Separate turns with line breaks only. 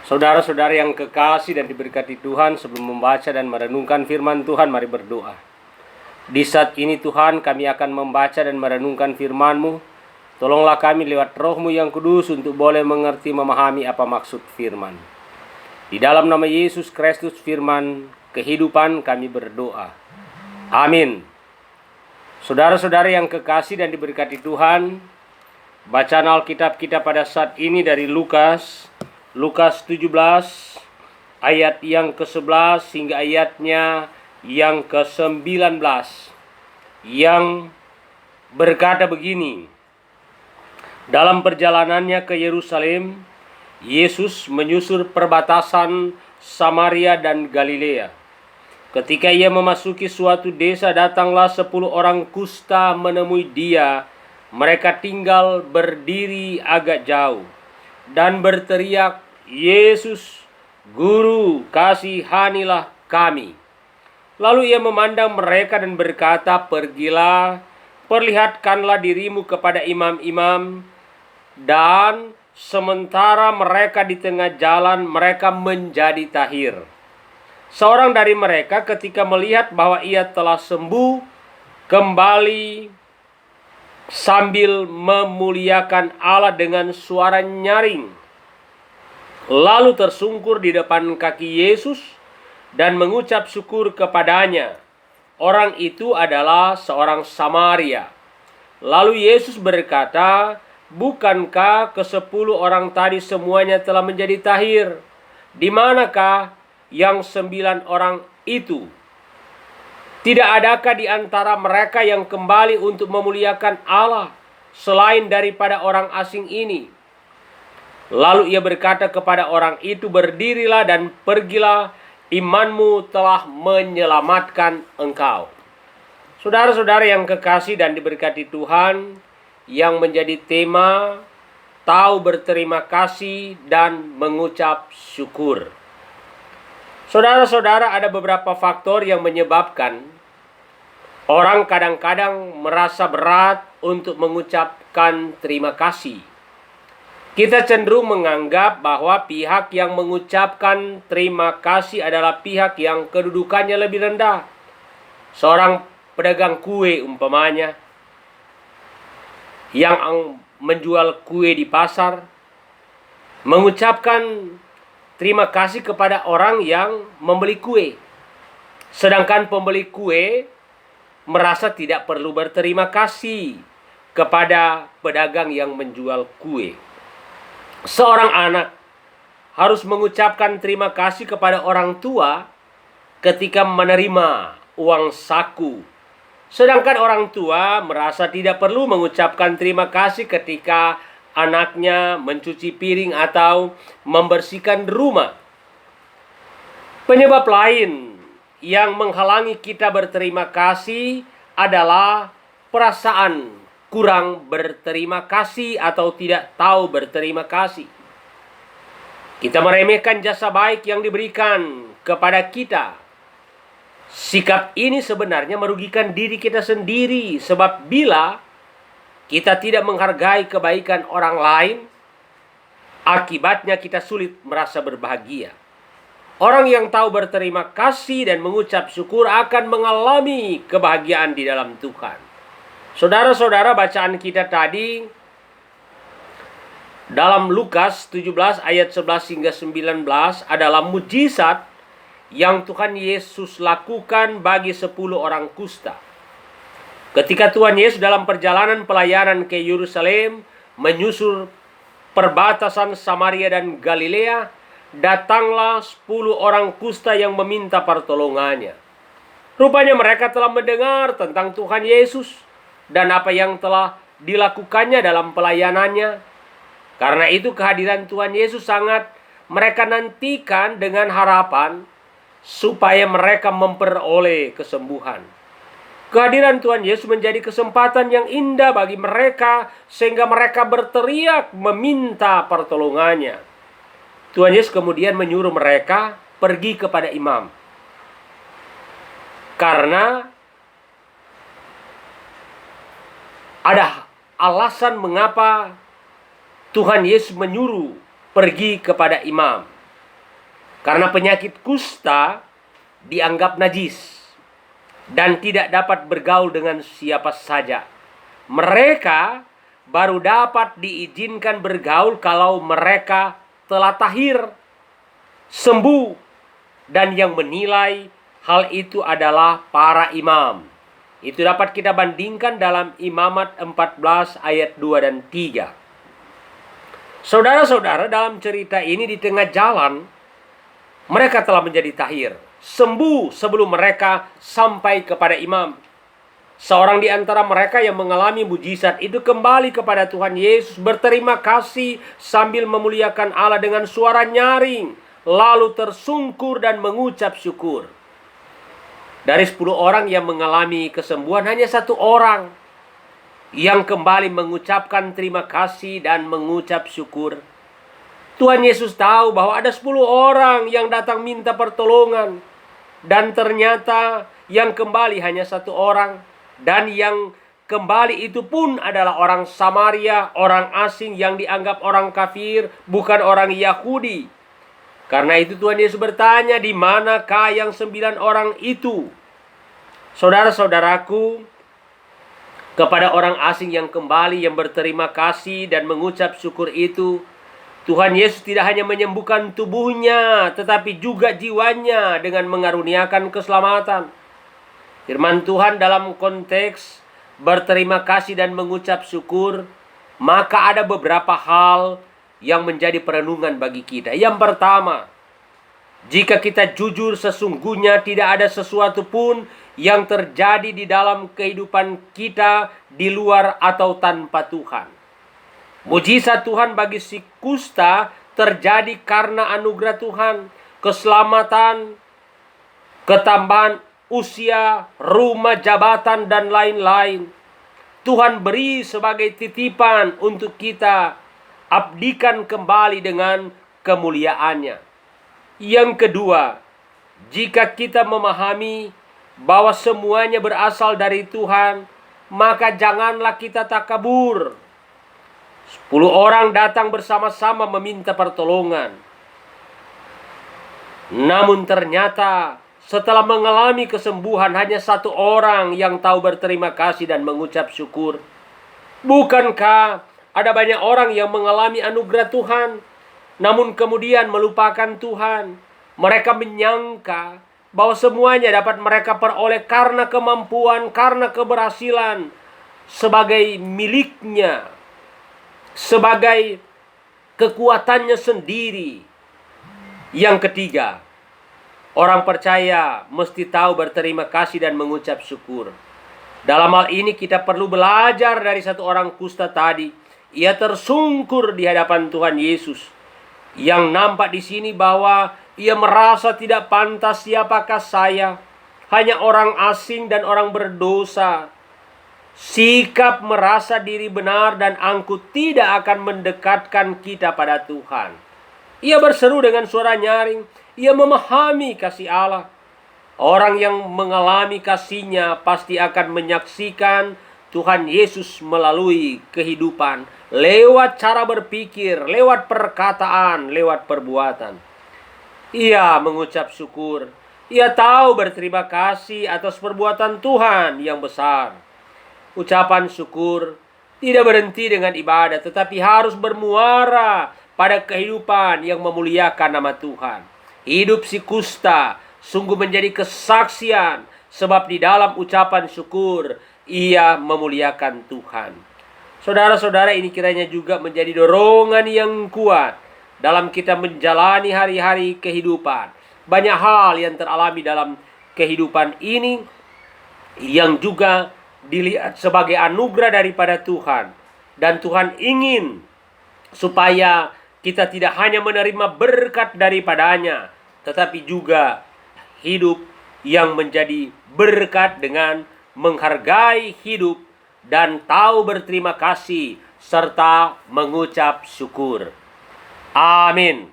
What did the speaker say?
Saudara-saudara yang kekasih dan diberkati Tuhan, sebelum membaca dan merenungkan firman Tuhan, mari berdoa. Di saat ini Tuhan, kami akan membaca dan merenungkan firman-Mu. Tolonglah kami lewat Roh-Mu yang kudus untuk boleh mengerti, memahami apa maksud firman. Di dalam nama Yesus Kristus firman kehidupan kami berdoa. Amin. Saudara-saudara yang kekasih dan diberkati Tuhan, bacaan Alkitab kita pada saat ini dari Lukas 17 ayat yang ke-11 hingga ayatnya yang ke-19 yang berkata begini. Dalam perjalanannya ke Yerusalem, Yesus menyusur perbatasan Samaria dan Galilea. Ketika ia memasuki suatu desa, datanglah 10 orang kusta menemui dia. Mereka tinggal berdiri agak jauh dan berteriak, "Yesus, Guru, kasihanilah kami." Lalu ia memandang mereka dan berkata, "Pergilah, perlihatkanlah dirimu kepada imam-imam." Dan sementara mereka di tengah jalan, mereka menjadi tahir. Seorang dari mereka ketika melihat bahwa ia telah sembuh, kembali sambil memuliakan Allah dengan suara nyaring. Lalu tersungkur di depan kaki Yesus dan mengucap syukur kepadanya. Orang itu adalah seorang Samaria. Lalu Yesus berkata, "Bukankah ke-10 orang tadi semuanya telah menjadi tahir? Di manakah yang 9 orang itu? Tidak adakah di antara mereka yang kembali untuk memuliakan Allah selain daripada orang asing ini?" Lalu ia berkata kepada orang itu, "Berdirilah dan pergilah, imanmu telah menyelamatkan engkau." Saudara-saudara yang kekasih dan diberkati Tuhan, yang menjadi tema tahu berterima kasih dan mengucap syukur. Saudara-saudara, ada beberapa faktor yang menyebabkan orang kadang-kadang merasa berat untuk mengucapkan terima kasih. Kita cenderung menganggap bahwa pihak yang mengucapkan terima kasih adalah pihak yang kedudukannya lebih rendah. Seorang pedagang kue umpamanya, yang menjual kue di pasar, mengucapkan terima kasih kepada orang yang membeli kue. Sedangkan pembeli kue merasa tidak perlu berterima kasih kepada pedagang yang menjual kue. Seorang anak harus mengucapkan terima kasih kepada orang tua ketika menerima uang saku. Sedangkan orang tua merasa tidak perlu mengucapkan terima kasih ketika anaknya mencuci piring atau membersihkan rumah. Penyebab lain yang menghalangi kita berterima kasih adalah perasaan kurang berterima kasih atau tidak tahu berterima kasih. Kita meremehkan jasa baik yang diberikan kepada kita. Sikap ini sebenarnya merugikan diri kita sendiri, sebab bila kita tidak menghargai kebaikan orang lain, akibatnya kita sulit merasa berbahagia. Orang yang tahu berterima kasih dan mengucap syukur akan mengalami kebahagiaan di dalam Tuhan. Saudara-saudara, bacaan kita tadi dalam Lukas 17 ayat 11 hingga 19 adalah mujizat yang Tuhan Yesus lakukan bagi 10 orang kusta. Ketika Tuhan Yesus dalam perjalanan pelayanan ke Yerusalem, menyusur perbatasan Samaria dan Galilea, datanglah 10 orang kusta yang meminta pertolongannya. Rupanya mereka telah mendengar tentang Tuhan Yesus dan apa yang telah dilakukannya dalam pelayanannya. Karena itu kehadiran Tuhan Yesus sangat mereka nantikan dengan harapan supaya mereka memperoleh kesembuhan. Kehadiran Tuhan Yesus menjadi kesempatan yang indah bagi mereka sehingga mereka berteriak meminta pertolongannya. Tuhan Yesus kemudian menyuruh mereka pergi kepada imam. Karena ada alasan mengapa Tuhan Yesus menyuruh pergi kepada imam. Karena penyakit kusta dianggap najis dan tidak dapat bergaul dengan siapa saja. Mereka baru dapat diizinkan bergaul kalau mereka telah tahir, sembuh, dan yang menilai hal itu adalah para imam. Itu dapat kita bandingkan dalam Imamat 14 ayat 2 dan 3. Saudara-saudara, dalam cerita ini di tengah jalan, mereka telah menjadi tahir, sembuh sebelum mereka sampai kepada imam. Seorang di antara mereka yang mengalami mujizat itu kembali kepada Tuhan Yesus, berterima kasih sambil memuliakan Allah dengan suara nyaring, lalu tersungkur dan mengucap syukur. Dari 10 orang yang mengalami kesembuhan, hanya 1 orang yang kembali mengucapkan terima kasih dan mengucap syukur. Tuhan Yesus tahu bahwa ada 10 orang yang datang minta pertolongan, dan ternyata yang kembali hanya 1 orang. Dan yang kembali itu pun adalah orang Samaria, orang asing yang dianggap orang kafir, bukan orang Yahudi. Karena itu Tuhan Yesus bertanya, di manakah yang 9 orang itu? Saudara-saudaraku, kepada orang asing yang kembali, yang berterima kasih dan mengucap syukur itu, Tuhan Yesus tidak hanya menyembuhkan tubuhnya, tetapi juga jiwanya dengan mengaruniakan keselamatan. Firman Tuhan dalam konteks berterima kasih dan mengucap syukur, maka ada beberapa hal yang menjadi perenungan bagi kita. Yang pertama, jika kita jujur, sesungguhnya tidak ada sesuatu pun yang terjadi di dalam kehidupan kita di luar atau tanpa Tuhan. Mujizat Tuhan bagi si kusta terjadi karena anugerah Tuhan, keselamatan, ketambahan usia, rumah, jabatan, dan lain-lain. Tuhan beri sebagai titipan untuk kita abdikan kembali dengan kemuliaannya. Yang kedua, jika kita memahami bahwa semuanya berasal dari Tuhan, maka janganlah kita takabur. 10 orang datang bersama-sama meminta pertolongan. Namun ternyata setelah mengalami kesembuhan, hanya 1 orang yang tahu berterima kasih dan mengucap syukur. Bukankah ada banyak orang yang mengalami anugerah Tuhan, namun kemudian melupakan Tuhan? Mereka menyangka bahwa semuanya dapat mereka peroleh karena kemampuan, karena keberhasilan, sebagai miliknya, sebagai kekuatannya sendiri. Yang ketiga, orang percaya mesti tahu berterima kasih dan mengucap syukur. Dalam hal ini kita perlu belajar dari 1 orang kusta tadi. Ia tersungkur di hadapan Tuhan Yesus. Yang nampak di sini bahwa ia merasa tidak pantas, siapakah saya? Hanya orang asing dan orang berdosa. Sikap merasa diri benar dan angkuh tidak akan mendekatkan kita pada Tuhan. Ia berseru dengan suara nyaring. Ia memahami kasih Allah. Orang yang mengalami kasih-Nya pasti akan menyaksikan Tuhan Yesus melalui kehidupan, lewat cara berpikir, lewat perkataan, lewat perbuatan. Ia mengucap syukur. Ia tahu berterima kasih atas perbuatan Tuhan yang besar. Ucapan syukur tidak berhenti dengan ibadah, tetapi harus bermuara pada kehidupan yang memuliakan nama Tuhan. Hidup si kusta sungguh menjadi kesaksian, sebab di dalam ucapan syukur ia memuliakan Tuhan. Saudara-saudara, ini kiranya juga menjadi dorongan yang kuat dalam kita menjalani hari-hari kehidupan. Banyak hal yang teralami dalam kehidupan ini yang juga dilihat sebagai anugerah daripada Tuhan. Dan Tuhan ingin supaya kita tidak hanya menerima berkat daripadanya, tetapi juga hidup yang menjadi berkat dengan menghargai hidup dan tahu berterima kasih serta mengucap syukur. Amin.